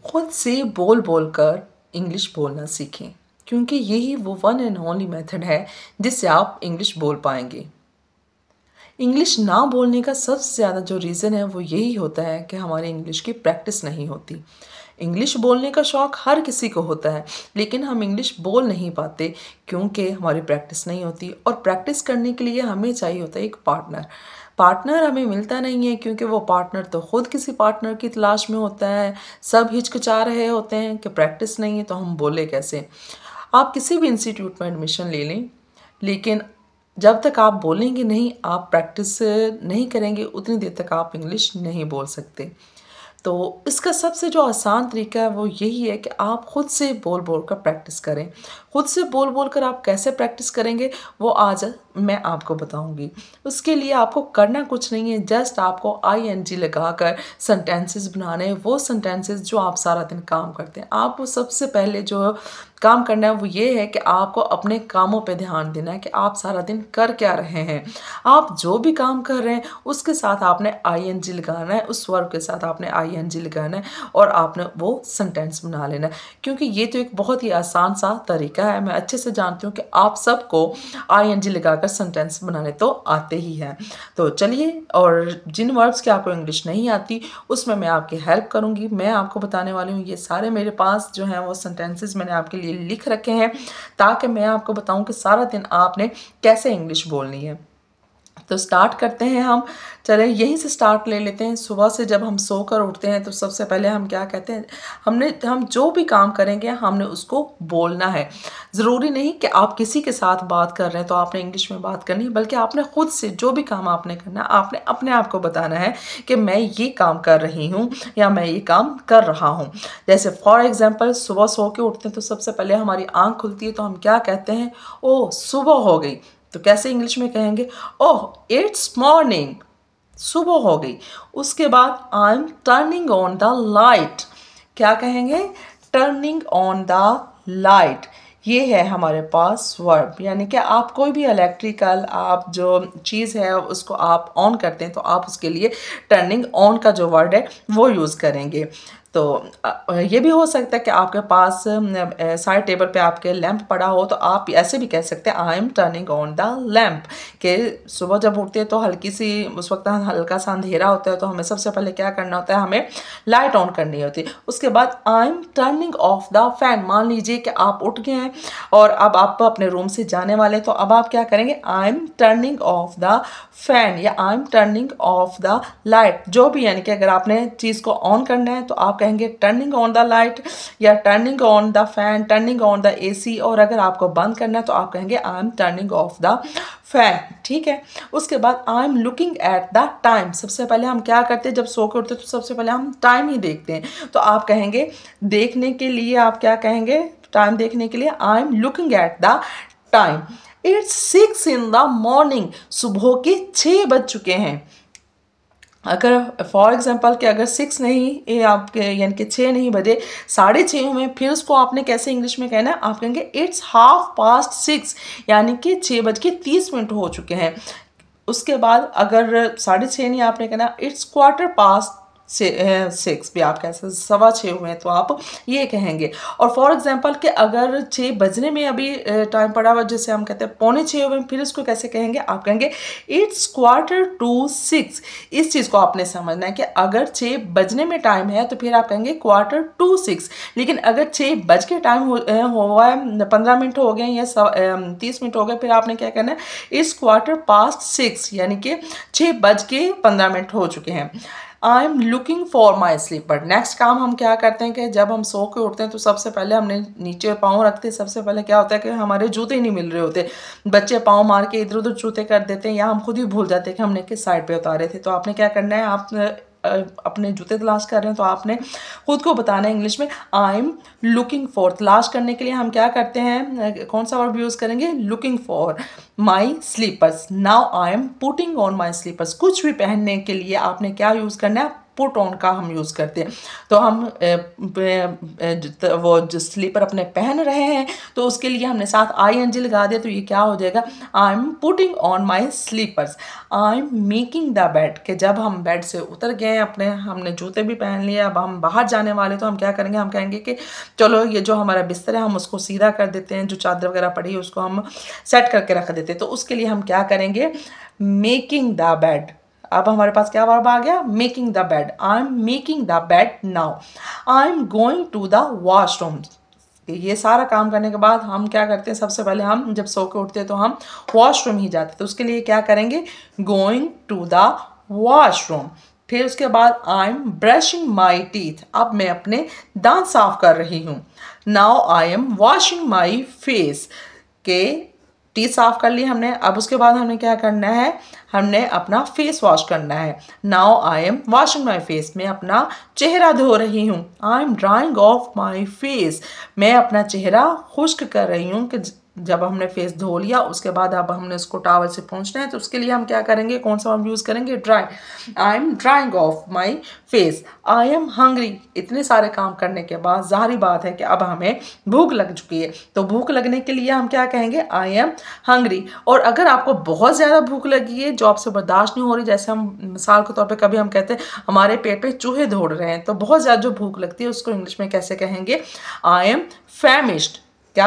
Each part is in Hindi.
खुद से बोल बोल कर इंग्लिश बोलना सीखें, क्योंकि यही वो वन एंड ओनली मेथड है जिससे आप इंग्लिश बोल पाएंगे। इंग्लिश ना बोलने का सबसे ज़्यादा जो रीज़न है वो यही होता है कि हमारी इंग्लिश की प्रैक्टिस नहीं होती। इंग्लिश बोलने का शौक़ हर किसी को होता है, लेकिन हम इंग्लिश बोल नहीं पाते क्योंकि हमारी प्रैक्टिस नहीं होती। और प्रैक्टिस करने के लिए हमें चाहिए होता है एक पार्टनर। पार्टनर हमें मिलता नहीं है क्योंकि वो पार्टनर तो खुद किसी पार्टनर की तलाश में होता है। सब हिचकिचा रहे होते हैं कि प्रैक्टिस नहीं है तो हम बोले कैसे। आप किसी भी इंस्टीट्यूट में एडमिशन ले लें, लेकिन जब तक आप बोलेंगे नहीं, आप प्रैक्टिस नहीं करेंगे, उतनी देर तक आप इंग्लिश नहीं बोल सकते। तो इसका सबसे जो आसान तरीका है वो यही है कि आप खुद से बोल बोल कर प्रैक्टिस करें। खुद से बोल बोल कर आप कैसे प्रैक्टिस करेंगे वो आज मैं आपको बताऊंगी। उसके लिए आपको करना कुछ नहीं है, जस्ट आपको ING लगा कर सेंटेंसेस बनाने हैं, वो सेंटेंसेस जो आप सारा दिन काम करते हैं। आपको सबसे पहले जो काम करना है वो ये है कि आपको अपने कामों पे ध्यान देना है कि आप सारा दिन कर क्या रहे हैं। आप जो भी काम कर रहे हैं उसके साथ आपने ING लगाना है, उस वर्ब के साथ आपने ING लगाना है और आपने वो सेंटेंस बना लेना है। क्योंकि ये तो एक बहुत ही आसान सा तरीका है। मैं अच्छे से जानती हूँ कि आप सबको ING लगाकर सेंटेंस बनाने तो आते ही हैं। तो चलिए, और जिन वर्ड्स की आपको इंग्लिश नहीं आती उसमें मैं आपकी हेल्प करूँगी। मैं आपको बताने वाली हूँ, ये सारे मेरे पास जो हैं वो सेंटेंसेस मैंने आपके लिए लिख रखे हैं ताकि मैं आपको बताऊं कि सारा दिन आपने कैसे इंग्लिश बोलनी है। तो स्टार्ट करते हैं हम। चलें यहीं से स्टार्ट ले लेते हैं। सुबह से जब हम सोकर उठते हैं तो सबसे पहले हम क्या कहते हैं, हम जो भी काम करेंगे हमने उसको बोलना है। ज़रूरी नहीं कि आप किसी के साथ बात कर रहे हैं तो आपने इंग्लिश में बात करनी है, बल्कि आपने खुद से जो भी काम आपने करना है आपने अपने आप को बताना है कि मैं ये काम कर रही हूँ या मैं ये काम कर रहा हूँ। जैसे फॉर एग्जाम्पल, सुबह सो के उठते हैं तो सबसे पहले हमारी आँख खुलती है तो हम क्या कहते हैं, ओह सुबह हो गई। तो कैसे इंग्लिश में कहेंगे, ओह इट्स मॉर्निंग, सुबह हो गई। उसके बाद आई am turning on the light, क्या कहेंगे, टर्निंग ऑन द लाइट। ये है हमारे पास वर्ब, यानी कि आप कोई भी इलेक्ट्रिकल आप जो चीज़ है उसको आप ऑन करते हैं तो आप उसके लिए टर्निंग ऑन का जो वर्ड है वो यूज़ करेंगे। तो ये भी हो सकता है कि आपके पास साइड टेबल पे आपके लैंप पड़ा हो तो आप ऐसे भी कह सकते हैं I am turning on the lamp. कि सुबह जब उठते हैं तो हल्की सी उस वक्त हल्का सा अंधेरा होता है तो हमें सबसे पहले क्या करना होता है, हमें लाइट ऑन करनी होती है। उसके बाद आई am turning off the fan. मान लीजिए कि आप उठ गए हैं और अब आप अपने रूम से जाने वाले, तो अब आप क्या करेंगे, I am turning off the fan या I am turning off the light, जो भी। यानी कि अगर आपने चीज़ को ऑन करना है तो आप कहेंगे टर्निंग ऑन द लाइट या turning on the fan, turning on the AC, और अगर आपको बंद करना है तो आप कहेंगे I am turning off the fan. ठीक है। उसके बाद आई am looking at the time. सबसे पहले हम क्या करते हैं, जब सो के उठते हैं तो सबसे पहले हम टाइम ही देखते हैं। तो आप कहेंगे देखने के लिए, आप क्या कहेंगे, टाइम देखने के लिए आई am looking at the time. It's 6 in the morning, सुबह के 6 बज चुके हैं। अगर फॉर एग्जाम्पल कि अगर 6 नहीं, ये आपके यानी कि 6 नहीं बजे, 6:30 हुए, फिर उसको आपने कैसे इंग्लिश में कहना है, आप कहेंगे इट्स 6:30, यानी कि 6:30 हो चुके हैं। उसके बाद अगर 6:30 नहीं आपने कहना, इट्स 6:15 भी आप कह सकते, 6:15 हुए हैं तो आप ये कहेंगे। और फॉर एग्जांपल कि अगर 6 बजने में अभी टाइम पड़ा हुआ, जैसे हम कहते हैं 5:45 हुए, फिर इसको कैसे कहेंगे, आप कहेंगे इट्स 5:45। इस चीज़ को आपने समझना है कि अगर 6 बजने में टाइम है तो फिर आप कहेंगे 5:45। लेकिन अगर 6 बज के टाइम हुआ है, 15 मिनट हो गए या 30 मिनट हो गए, फिर आपने क्या कहना है, इट्स 6:15, यानी कि 6:15 हो चुके हैं। I am looking for my slipper. Next काम हम क्या करते हैं कि जब हम सो के उठते हैं तो सबसे पहले हमने नीचे पाँव रखते हैं। सबसे पहले क्या होता है कि हमारे जूते नहीं मिल रहे होते, बच्चे पाँव मार के इधर उधर जूते कर देते हैं या हम खुद ही भूल जाते हैं कि हमने किस साइड पे उतारे थे। तो आपने क्या करना है, आप अपने जूते तलाश कर रहे हैं तो आपने खुद को बताना है इंग्लिश में आई एम लुकिंग फॉर। तलाश करने के लिए हम क्या करते हैं, कौन सा वर्ब यूज़ करेंगे, looking for my slippers. Now I am putting on my slippers. कुछ भी पहनने के लिए आपने क्या यूज़ करना है, पुट ऑन का हम यूज़ करते हैं। तो हम वो जो स्लीपर अपने पहन रहे हैं तो उसके लिए हमने साथ ING लगा दिया, तो ये क्या हो जाएगा, I am putting on my slippers, I am making the bed, कि जब हम बेड से उतर गए अपने, हमने जूते भी पहन लिए, अब हम बाहर जाने वाले, तो हम क्या करेंगे, हम कहेंगे कि चलो ये जो हमारा बिस्तर है हम उसको सीधा कर देते हैं, जो चादर वगैरह पड़ी है उसको हम सेट करके रख देते हैं। तो उसके लिए हम क्या करेंगे, मेकिंग द बेड। अब हमारे पास क्या वर्ब आ गया, making the bed, I am making the bed now, I am going to the washroom. ये सारा काम करने के बाद हम क्या करते हैं, सबसे पहले हम जब सो के उठते हैं तो हम वॉशरूम ही जाते हैं, तो उसके लिए क्या करेंगे, गोइंग टू द वॉशरूम। फिर उसके बाद I am brushing my teeth, अब मैं अपने दांत साफ कर रही हूँ। Now I M washing my face, के टीथ साफ कर ली हमने, अब उसके बाद हमने क्या करना है, हमने अपना फेस वॉश करना है। Now I M washing my face, मैं अपना चेहरा धो रही हूँ। I M drying of my face, मैं अपना चेहरा खुश्क कर रही हूँ, कि जब हमने फेस धो लिया उसके बाद अब हमने उसको टॉवल से पोंछना है, तो उसके लिए हम क्या करेंगे, कौन सा हम यूज़ करेंगे, dry. I am drying of my face, I am hungry. इतने सारे काम करने के बाद जाहिर बात है कि अब हमें भूख लग चुकी है, तो भूख लगने के लिए हम क्या कहेंगे, आई एम हंग्री। और अगर आपको बहुत ज़्यादा भूख लगी है जो आपसे बर्दाश्त नहीं हो रही, जैसे हम मिसाल के तौर पे कभी हम कहते हैं हमारे पेट पे चूहे दौड़ रहे हैं, तो बहुत ज़्यादा जो भूख लगती है उसको इंग्लिश में कैसे कहेंगे, आई एम फैमिश्ड। क्या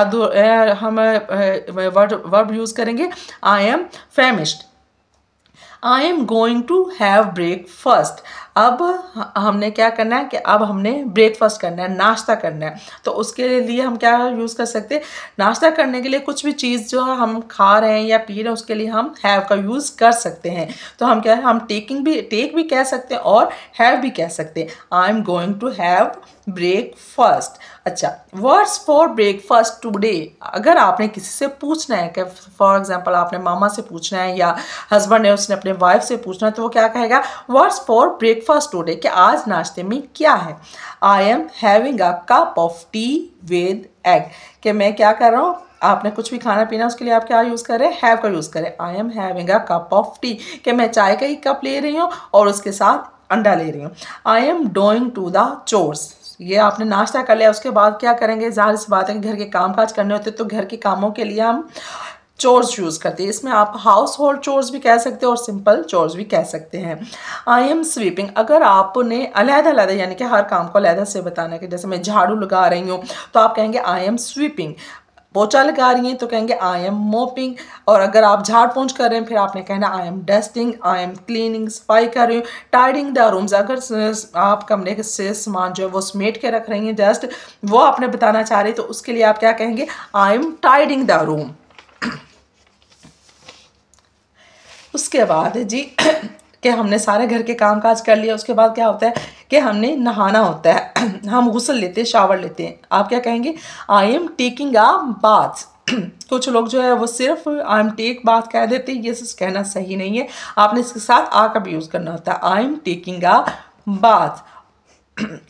हम वर्ब यूज़ करेंगे, I am famished. I am going to have breakfast, अब हमने क्या करना है कि अब हमने ब्रेकफास्ट करना है, नाश्ता करना है, तो उसके लिए हम क्या यूज़ कर सकते हैं, नाश्ता करने के लिए कुछ भी चीज़ जो हम खा रहे हैं या पी रहे हैं उसके लिए हम हैव का यूज़ कर सकते हैं। तो हम क्या है, हम टेक भी कह सकते हैं और हैव भी कह सकते हैं। I am going to have breakfast. अच्छा, वर्ड्स फॉर ब्रेकफास्ट टुडे, अगर आपने किसी से पूछना है कि फॉर एग्जांपल आपने मामा से पूछना है या हस्बैंड है उसने अपने वाइफ से पूछना है, तो वो क्या कहेगा, वर्ड्स फॉर ब्रेकफास्ट टुडे, कि आज नाश्ते में क्या है। I am having a cup of T with egg, कि मैं क्या कर रहा हूँ, आपने कुछ भी खाना पीना उसके लिए आप क्या यूज़ करें, हैव का यूज़ करें। I am having a cup of T, कि मैं चाय का ही कप ले रही हूँ और उसके साथ अंडा ले रही हूँ। I am doing to the chores, ये आपने नाश्ता कर लिया उसके बाद क्या करेंगे, जाहिर सी बात है कि घर के काम काज करने होते हैं, तो घर के कामों के लिए हम चोर्स यूज़ करते हैं। इसमें आप हाउस होल्ड चोर्स भी कह सकते हैं और सिंपल चोर्स भी कह सकते हैं। आई एम स्वीपिंग, अगर आपने अलग-अलग यानी कि हर काम को अलग से बताना है, कि जैसे मैं झाड़ू लगा रही हूँ तो आप कहेंगे आई एम स्वीपिंग, पोछा लगा रही हैं तो कहेंगे आई एम मोपिंग, और अगर आप झाड़ पोंछ कर रहे हैं फिर आपने कहना I am dusting, I am cleaning, सफाई कर रही हूँ। टाइडिंग द रूम्स, अगर आप कमरे से सामान जो है वो समेट के रख रही हैं, जस्ट वो आपने बताना चाह रही, तो उसके लिए आप क्या कहेंगे, I M tidying the room. उसके बाद जी कि हमने सारे घर के काम काज कर लिया, उसके बाद क्या होता है कि हमने नहाना होता है, हम गुस्ल लेते हैं, शावर लेते हैं। आप क्या कहेंगे, I am taking a bath. कुछ लोग जो है वो सिर्फ आई एम टेक बाथ कह देते हैं, ये कहना सही नहीं है, आपने इसके साथ आ का भी यूज़ करना होता है, I am taking a bath.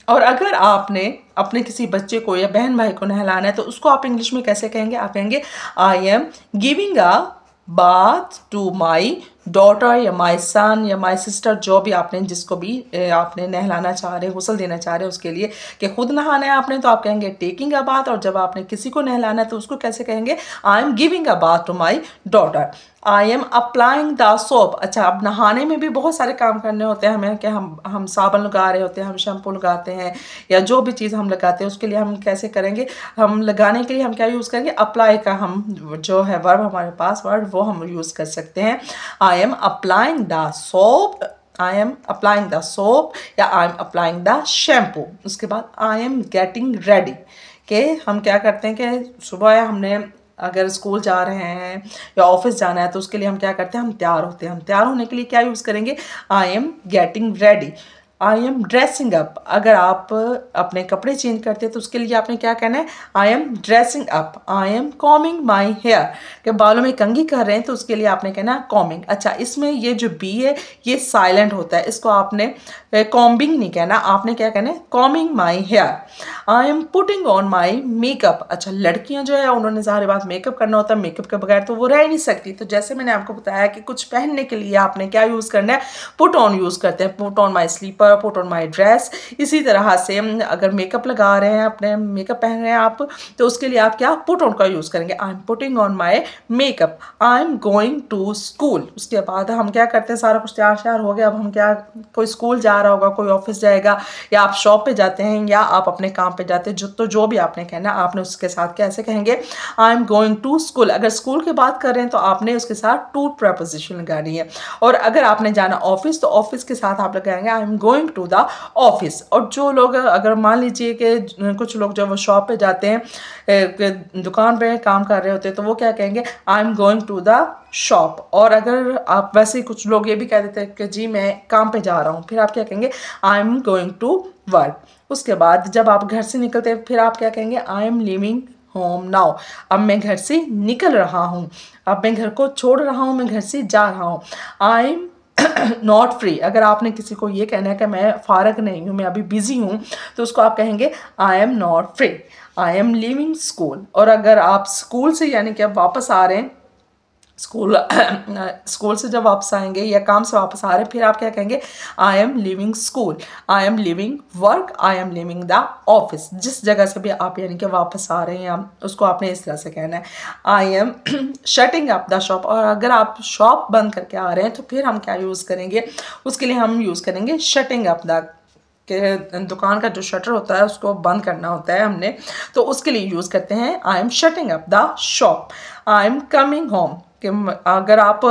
और अगर आपने अपने किसी बच्चे को या बहन भाई को नहलाना है तो उसको आप इंग्लिश में कैसे कहेंगे, आप कहेंगे I am giving a bath to my daughter या माई सन या माई सिस्टर, जो भी आपने जिसको भी आपने नहलाना चाह रहे, गुस्ल देना चाह रहे उसके लिए, कि खुद नहाना है आपने तो आप कहेंगे टेकिंग अ बाथ, और जब आपने किसी को नहलाना है तो उसको कैसे कहेंगे, I am giving a bath to my daughter. I am applying the soap, अच्छा अब नहाने में भी बहुत सारे काम करने होते हैं हमें, कि हम साबुन लगा रहे होते हैं, हम शैम्पू लगाते हैं या जो भी चीज़ हम लगाते हैं उसके लिए हम कैसे करेंगे, हम लगाने के लिए हम क्या यूज़ करेंगे, अप्लाई का हम जो है वर्ब हमारे पास वर्ड वो हम यूज़ कर सकते हैं। I am applying the soap, I am applying the soap या I am applying the shampoo. उसके बाद आई एम गेटिंग रेडी, कि हम क्या करते हैं कि सुबह हमने अगर स्कूल जा रहे हैं या ऑफिस जाना है तो उसके लिए हम क्या करते हैं, हम तैयार होते हैं। हम तैयार होने के लिए क्या यूज़ करेंगे, I am getting ready. I am dressing up, अगर आप अपने कपड़े चेंज करते हैं तो उसके लिए आपने क्या कहना है, I am dressing up. I am combing my hair, कि बालों में कंघी कर रहे हैं तो उसके लिए आपने कहना है कॉमिंग। अच्छा, इसमें ये जो बी है ये साइलेंट होता है, इसको आपने कॉम्बिंग नहीं कहना, आपने क्या कहना है, combing my hair. I am putting on my makeup, अच्छा लड़कियां जो है उन्होंने ज़ाहिर बात मेकअप करना होता है, मेकअप के बगैर तो वो रह नहीं सकती, तो जैसे मैंने आपको बताया कि कुछ पहनने के लिए आपने क्या यूज़ करना है, पुट ऑन यूज़ करते हैं, put on my slipper, paper, put on my dress. इसी तरह से अगर मेकअप लगा रहे हैं, अपने मेकअप पहन रहे हैं आप, तो उसके लिए आप क्या पुट ऑन का यूज़ करेंगे, I am putting on my makeup. I am going to school, उसके बाद हम क्या करते हैं, सारा कुछ तैयार श्यार हो गया, अब हम क्या, कोई स्कूल जा रहा होगा, कोई ऑफिस जाएगा, या आप शॉप पे जाते हैं, या आप अपने काम पे जाते हैं, जो भी आपने कहना आपने उसके साथ कैसे कहेंगे, I am going to school. अगर स्कूल की बात कर रहे हैं तो आपने उसके साथ टू प्रपोजिशन लगानी है। और अगर आपने जाना ऑफिस तो ऑफिस के साथ आप लगाएंगे I am going to the office. और जो लोग, अगर मान लीजिए कि कुछ लोग जब वो शॉप पे जाते हैं, दुकान पे काम कर रहे होते हैं, तो वो क्या कहेंगे, I am going to the shop. और अगर आप वैसे ही, कुछ लोग ये भी कह देते हैं कि जी मैं काम पे जा रहा हूँ, फिर आप क्या कहेंगे, I am going to work. उसके बाद जब आप घर से निकलते हैं, फिर आप क्या कहेंगे, I M living home now. अब मैं घर से निकल रहा हूँ, अब मैं घर को छोड़ रहा हूँ, मैं घर से जा रहा हूँ। I am not free. अगर आपने किसी को ये कहना है कि मैं फारग नहीं हूँ, मैं अभी बिजी हूँ, तो उसको आप कहेंगे I am not free. I am leaving school. और अगर आप स्कूल से यानी कि आप वापस आ रहे हैं, स्कूल से जब वापस आएंगे या काम से वापस आ रहे हैं, फिर आप क्या कहेंगे, I M living school, I am living work, I am living the office. जिस जगह से भी आप यानी कि वापस आ रहे हैं, उसको आपने इस तरह से कहना है, I am shutting up the shop. और अगर आप शॉप बंद करके आ रहे हैं, तो फिर हम क्या यूज़ करेंगे, उसके लिए हम यूज़ करेंगे शटिंग अप द, के दुकान का जो शटर होता है उसको बंद करना होता है हमने, तो उसके लिए यूज़ करते हैं I am shutting up the shop. I am coming home, कि अगर आप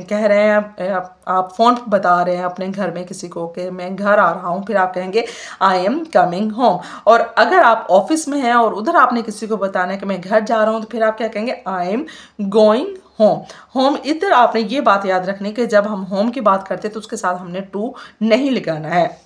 कह रहे हैं, आप फ़ोन पर बता रहे हैं अपने घर में किसी को कि मैं घर आ रहा हूँ, फिर आप कहेंगे आई एम कमिंग होम। और अगर आप ऑफिस में हैं और उधर आपने किसी को बताना है कि मैं घर जा रहा हूँ, तो फिर आप क्या कहेंगे, I am going home. Home, इधर आपने ये बात याद रखनी कि जब हम होम की बात करते हैं तो उसके साथ हमने टू नहीं लगाना है।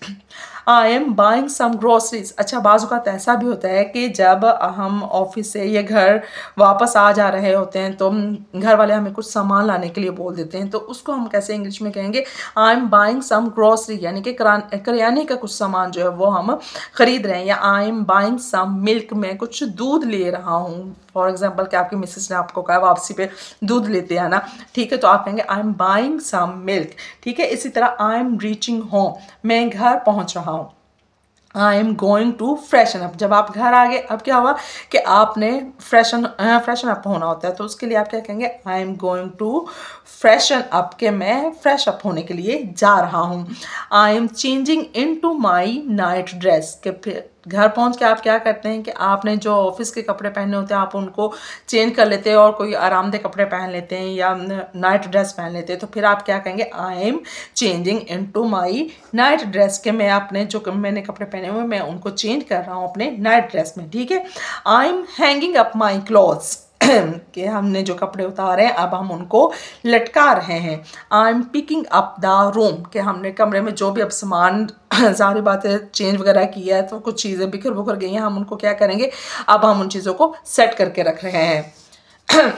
I am buying some groceries. अच्छा, बाज़ औक़ात ऐसा भी होता है कि जब हम ऑफिस से या घर वापस आ जा रहे होते हैं, तो घर वाले हमें कुछ सामान लाने के लिए बोल देते हैं, तो उसको हम कैसे इंग्लिश में कहेंगे, I am buying some grocery, यानी कि करियाने का कुछ सामान जो है वो हम ख़रीद रहे हैं। या I am buying some milk, मैं कुछ दूध ले रहा हूँ, फॉर एग्जाम्पल कि आपकी मिसेस ने आपको कहा वापसी पे दूध लेते हैं ना, ठीक है, तो आप कहेंगे I am buying some milk. ठीक है, इसी तरह आई एम रीचिंग होम, मैं घर पहुंच रहा हूँ। I am going to freshen up, जब आप घर आ गए, अब क्या हुआ कि आपने फ्रेशन अप होना होता है, तो उसके लिए आप क्या कहेंगे, I am going to freshen up, के मैं फ्रेश अप होने के लिए जा रहा हूँ। I am changing into my night dress, के फिर घर पहुंच के आप क्या करते हैं कि आपने जो ऑफिस के कपड़े पहने होते हैं आप उनको चेंज कर लेते हैं और कोई आरामदेह कपड़े पहन लेते हैं या नाइट ड्रेस पहन लेते हैं, तो फिर आप क्या कहेंगे, I am changing into my night dress, के मैं अपने जो मैंने कपड़े पहने हुए मैं उनको चेंज कर रहा हूँ अपने नाइट ड्रेस में। ठीक है, I M hanging up my clothes, कि हमने जो कपड़े उतारे हैं अब हम उनको लटका रहे हैं। I am picking up the room, कि हमने कमरे में जो भी अब सामान सारी बातें चेंज वगैरह किया है, तो कुछ चीज़ें बिखर बुखर गई हैं, हम उनको क्या करेंगे, अब हम उन चीज़ों को सेट करके रख रहे हैं।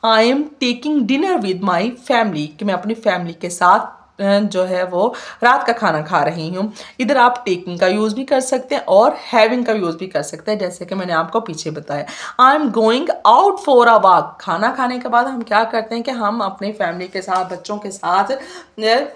I am taking dinner with my family, कि मैं अपनी फैमिली के साथ जो है वो रात का खाना खा रही हूँ। इधर आप टेकिंग का यूज़ भी कर सकते हैं और हैविंग का यूज़ भी कर सकते हैं, जैसे कि मैंने आपको पीछे बताया। आई am going out for a walk, खाना खाने के बाद हम क्या करते हैं कि हम अपनी फैमिली के साथ, बच्चों के साथ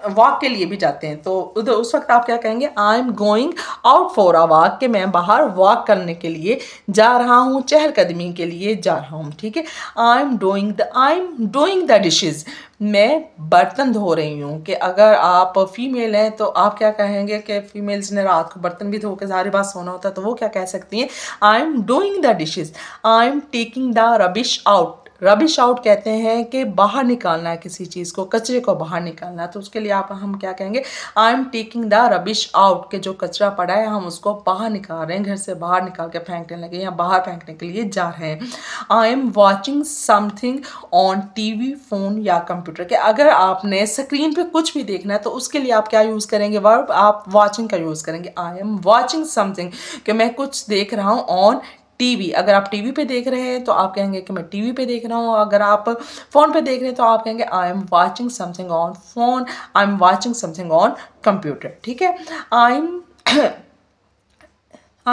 वॉक के लिए भी जाते हैं, तो उधर उस वक्त आप क्या कहेंगे, I am going out for a walk, कि मैं बाहर वॉक करने के लिए जा रहा हूँ, चहलकदमी के लिए जा रहा हूँ। ठीक है, I am doing the dishes, मैं बर्तन धो रही हूँ, कि अगर आप फीमेल हैं तो आप क्या कहेंगे कि फीमेल्स ने रात को बर्तन भी धो के सारी बात सोना होता है, तो वो क्या कह सकती हैं, I am doing the dishes. I am taking the rubbish out, rubbish out कहते हैं कि बाहर निकालना है किसी चीज़ को, कचरे को बाहर निकालना है, तो उसके लिए हम क्या कहेंगे, I am taking the rubbish out, के जो कचरा पड़ा है हम उसको बाहर निकाल रहे हैं, घर से बाहर निकाल के फेंकने लगे या बाहर फेंकने के लिए जा रहे हैं। I am watching something on TV, phone या कंप्यूटर, के अगर आपने स्क्रीन पे कुछ भी देखना है तो उसके लिए आप क्या यूज़ करेंगे, वर्ब आप वॉचिंग का यूज़ करेंगे। आई एम वॉचिंग समथिंग, कि मैं कुछ देख रहा हूँ ऑन टीवी, अगर आप टीवी पे देख रहे हैं तो आप कहेंगे कि मैं टीवी पे देख रहा हूँ, अगर आप फ़ोन पे देख रहे हैं तो आप कहेंगे I am watching something on phone, I am watching something on computer. ठीक है, I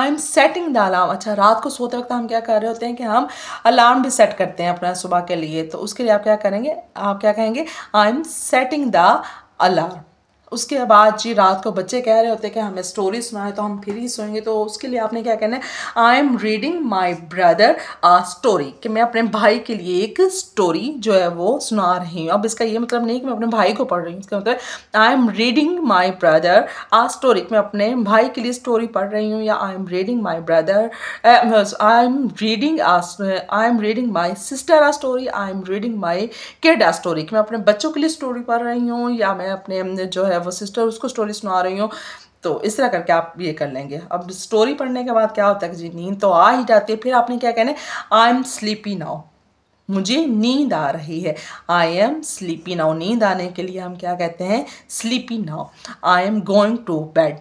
M setting the alarm. अच्छा, रात को सोते वक्त हम क्या कर रहे होते हैं कि हम अलार्म भी सेट करते हैं अपना सुबह के लिए, तो उसके लिए आप क्या करेंगे, आप क्या कहेंगे, I M setting the alarm. उसके बाद जी रात को बच्चे कह रहे होते हैं कि हमें स्टोरी सुनाए तो हम फिर ही सोएंगे, तो उसके लिए आपने क्या कहना है, I am reading my brother a story, कि मैं अपने भाई के लिए एक स्टोरी जो है वो सुना रही हूँ। अब इसका ये मतलब नहीं कि मैं अपने भाई को पढ़ रही हूँ, इसका मतलब I am reading my brother a story, मैं अपने भाई के लिए स्टोरी पढ़ रही हूँ, या I am reading my brother, I am reading my sister a story, I am reading my kid a story, कि मैं अपने बच्चों के लिए स्टोरी पढ़ रही हूँ, या मैं अपने जो है वो सिस्टर उसको स्टोरी सुना रही हूँ। तो इस तरह करके आप ये कर लेंगे। अब स्टोरी पढ़ने के बाद क्या होता है कि जी नींद तो आ ही जाती है, फिर आपने क्या कहना है, आई एम स्लीपी नाउ, मुझे नींद आ रही है। आई एम स्लीपी नाउ, नींद आने के लिए हम क्या कहते हैं, sleepy now. I am going to bed,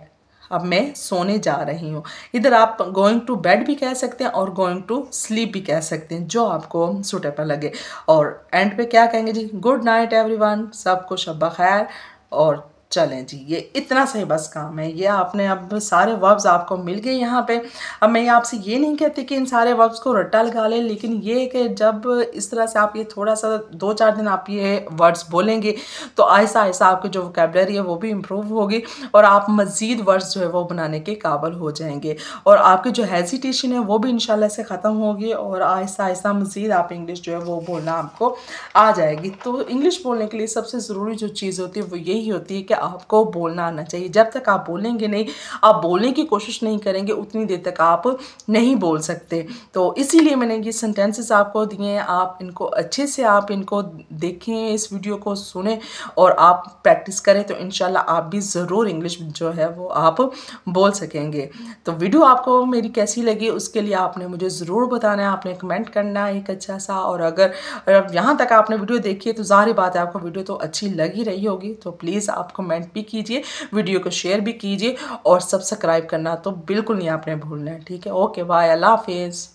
अब मैं सोने जा रही हूँ। इधर आप गोइंग टू बेड भी कह सकते हैं और गोइंग टू स्लीप भी कह सकते हैं, जो आपको सूटेबल लगे। और एंड पे क्या कहेंगे जी, गुड नाइट एवरीवन, सबको शब खैर। और चलें जी, ये इतना सही बस काम है। ये आपने अब सारे वर्ब्स आपको मिल गए यहाँ पे। अब मैं आपसे ये नहीं कहती कि इन सारे वर्ब्स को रट्टा लगा लें, लेकिन ये कि जब इस तरह से आप ये थोड़ा सा 2-4 दिन आप ये वर्ड्स बोलेंगे तो आहिस्ता आहिस्ता आपकी जो वोकैबुलरी है वो भी इम्प्रूव होगी और आप मज़ीद वर्ड्स जो है वो बनाने के काबिल हो जाएंगे, और आपकी जो हेजिटेशन है वो भी इंशाल्लाह से ख़त्म होगी, और आहिस्ता आहिस्ता मज़ीद आप इंग्लिश जो है वो बोलना आपको आ जाएगी। तो इंग्लिश बोलने के लिए सबसे ज़रूरी जो चीज़ होती है वो यही होती है कि आपको बोलना आना चाहिए। जब तक आप बोलेंगे नहीं, आप बोलने की कोशिश नहीं करेंगे, उतनी देर तक आप नहीं बोल सकते। तो इसीलिए मैंने ये सेंटेंसेस आपको दिए हैं, आप इनको अच्छे से आप इनको देखें, इस वीडियो को सुने और आप प्रैक्टिस करें, तो इंशाल्लाह आप भी ज़रूर इंग्लिश जो है वो आप बोल सकेंगे। तो वीडियो आपको मेरी कैसी लगी उसके लिए आपने मुझे ज़रूर बताना है, आपने कमेंट करना है एक अच्छा सा। और अगर यहाँ तक आपने वीडियो देखी है तो ज़ाहिर बात है आपको वीडियो तो अच्छी लगी रही होगी, तो प्लीज़ आप कमेंट भी कीजिए, वीडियो को शेयर भी कीजिए और सब्सक्राइब करना तो बिल्कुल नहीं आपने भूलना है। ठीक है, ओके बाय, अल्लाह हाफिज़।